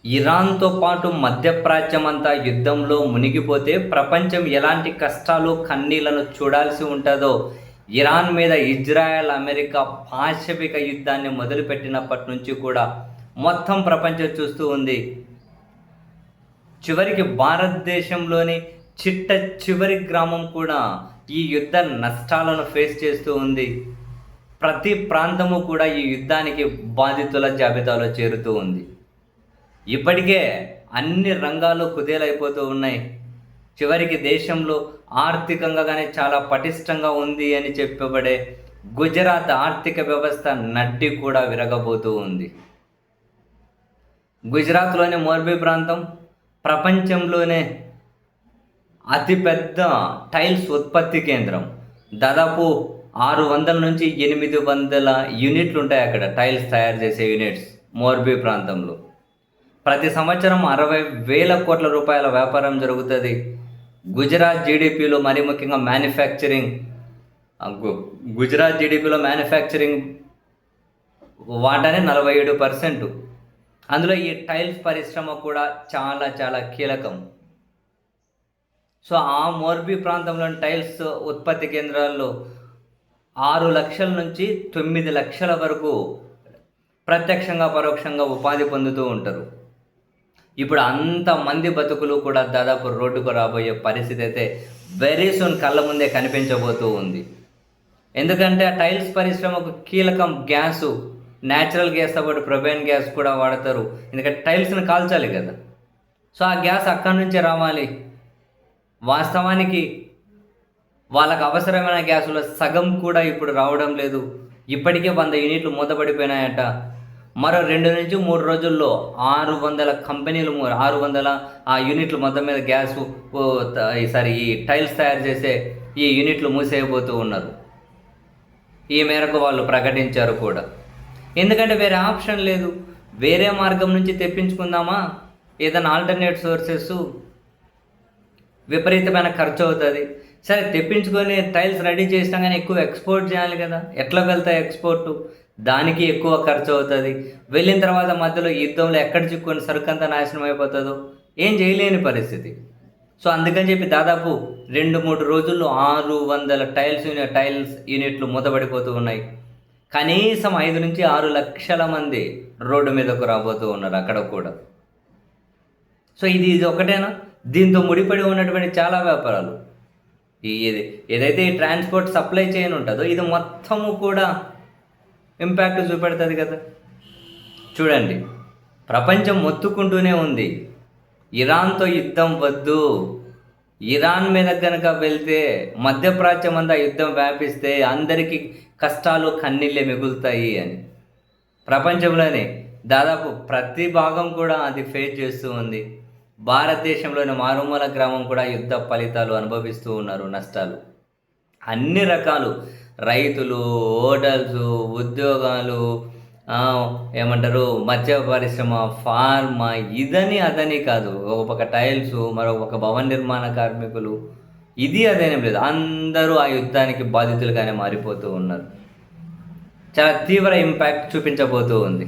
ఇరాన్‌తో పాటు మధ్యప్రాచ్యమంతా యుద్ధంలో మునిగిపోతే ప్రపంచం ఎలాంటి కష్టాలు, కన్నీళ్లను చూడాల్సి ఉంటదో, ఇరాన్ మీద ఇజ్రాయెల్, అమెరికా పాశవిక యుద్ధాన్ని మొదలుపెట్టినప్పటి నుంచి కూడా మొత్తం ప్రపంచం చూస్తూ ఉంది. చివరికి భారతదేశంలోని చిట్ట చివరి గ్రామం కూడా ఈ యుద్ధ నష్టాలను ఫేస్ చేస్తూ ఉంది. ప్రతి ప్రాంతము కూడా ఈ యుద్ధానికి బాధితుల జాబితాలో చేరుతూ ఉంది. ఇప్పటికే అన్ని రంగాలు కుదేలైపోతూ ఉన్నాయి. చివరికి దేశంలో ఆర్థికంగా కానీ చాలా పటిష్టంగా ఉంది అని చెప్పబడే గుజరాత్ ఆర్థిక వ్యవస్థ నడ్డి కూడా విరగబోతూ ఉంది. గుజరాత్లోని మోర్బీ ప్రాంతం ప్రపంచంలోనే అతిపెద్ద టైల్స్ ఉత్పత్తి కేంద్రం. దాదాపు 600 నుంచి 800 యూనిట్లు ఉంటాయి అక్కడ, టైల్స్ తయారు చేసే యూనిట్స్ మోర్బీ ప్రాంతంలో. ప్రతి సంవత్సరం 60,000 కోట్ల రూపాయల వ్యాపారం జరుగుతుంది. గుజరాత్ జీడిపిలో మరి ముఖ్యంగా గుజరాత్ జీడిపిలో మ్యానుఫ్యాక్చరింగ్ వాటానే 47%. అందులో ఈ టైల్స్ పరిశ్రమ కూడా చాలా చాలా కీలకం. సో ఆ మోర్బీ ప్రాంతంలోని టైల్స్ ఉత్పత్తి కేంద్రాల్లో 6 లక్షల నుంచి 9 లక్షల వరకు ప్రత్యక్షంగా పరోక్షంగా ఉపాధి పొందుతూ ఉంటారు. ఇప్పుడు అంతమంది బతుకులు కూడా దాదాపు రోడ్డుకు రాబోయే పరిస్థితి అయితే వెరీ సూన్ కళ్ళ ముందే కనిపించబోతూ ఉంది. ఎందుకంటే ఆ టైల్స్ పరిశ్రమకు కీలకం గ్యాసు, న్యాచురల్ గ్యాస్తో పాటు ప్రొపేన్ గ్యాస్ కూడా వాడతారు. ఎందుకంటే టైల్స్ని కాల్చాలి కదా. సో ఆ గ్యాస్ అక్కడి నుంచే రావాలి. వాస్తవానికి వాళ్ళకు అవసరమైన గ్యాసులో సగం కూడా ఇప్పుడు రావడం లేదు. ఇప్పటికే 100 యూనిట్లు మూతపడిపోయినాయట. మరో 2 నుంచి 3 రోజుల్లో 600 కంపెనీలు 600 ఆ యూనిట్లు మొత్తం మీద గ్యాసు ఈ టైల్స్ తయారు చేసే ఈ యూనిట్లు మూసేయబోతూ ఉన్నారు. ఈ మేరకు వాళ్ళు ప్రకటించారు కూడా. ఎందుకంటే వేరే ఆప్షన్ లేదు. వేరే మార్గం నుంచి తెప్పించుకుందామా, ఏదైనా ఆల్టర్నేట్ సోర్సెస్, విపరీతమైన ఖర్చు అవుతుంది. సరే తెప్పించుకొని టైల్స్ రెడీ చేసినా కానీ ఎక్కువ ఎక్స్పోర్ట్ చేయాలి కదా. ఎట్లా వెళ్తాయి ఎక్స్పోర్టు? దానికి ఎక్కువ ఖర్చు అవుతుంది. వెళ్ళిన తర్వాత మధ్యలో యుద్ధంలో ఎక్కడ చిక్కుని సరుకంతా నాశనం అయిపోతుందో ఏం చేయలేని పరిస్థితి. సో అందుకని చెప్పి దాదాపు 2-3 రోజుల్లో 600 టైల్స్ యూనిట్లు మూతపడిపోతూ ఉన్నాయి. కనీసం 5 నుంచి 6 లక్షల మంది రోడ్డు మీదకు రాబోతూ ఉన్నారు అక్కడ కూడా. సో ఇది ఒకటేనా? దీంతో ముడిపడి ఉన్నటువంటి చాలా వ్యాపారాలు, ఏదైతే ఈ ట్రాన్స్పోర్ట్ సప్లై చైన్ ఉంటుందో ఇది మొత్తము కూడా ఇంపాక్ట్ చూపెడుతుంది కదా. చూడండి, ప్రపంచం మొత్తుకుంటూనే ఉంది, ఇరాన్తో యుద్ధం వద్దు, ఇరాన్ మీద కనుక వెళ్తే మధ్యప్రాచ్యం అంతా యుద్ధం వ్యాపిస్తే అందరికీ కష్టాలు కన్నీళ్ళే మిగులుతాయి అని. ప్రపంచంలోనే దాదాపు ప్రతి భాగం కూడా అది ఫేస్ చేస్తూ ఉంది. భారతదేశంలోని మారుమూల గ్రామం కూడా యుద్ధ ఫలితాలు అనుభవిస్తూ ఉన్నారు, నష్టాలు అన్ని రకాలు. రైతులు, హోటల్స్, ఉద్యోగాలు, మత్స్య పరిశ్రమ, ఫార్మా, ఇదని అదని కాదు. ఒక పక్క టైల్స్, మరొక పక్క భవన నిర్మాణ కార్మికులు, ఇది అదేనేం లేదు, అందరూ ఆ యుద్ధానికి బాధితులుగానే మారిపోతూ ఉన్నారు. చాలా తీవ్ర ఇంపాక్ట్ చూపించబోతూ ఉంది.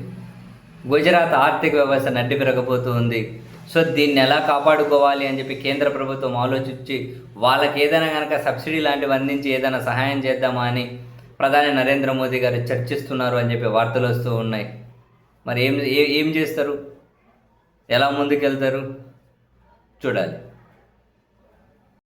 గుజరాత్ ఆర్థిక వ్యవస్థ నడ్డి విరగబోతూ ఉంది. సో దీన్ని ఎలా కాపాడుకోవాలి అని చెప్పి కేంద్ర ప్రభుత్వం ఆలోచించి వాళ్ళకి ఏదైనా కనుక సబ్సిడీ లాంటివి అందించి ఏదైనా సహాయం చేద్దామా అని ప్రధాని నరేంద్ర మోదీ గారు చర్చిస్తున్నారు అని చెప్పి వార్తలు వస్తూ ఉన్నాయి. మరి ఏం చేస్తారు? ఎలా ముందుకెళ్తారు? చూడాలి.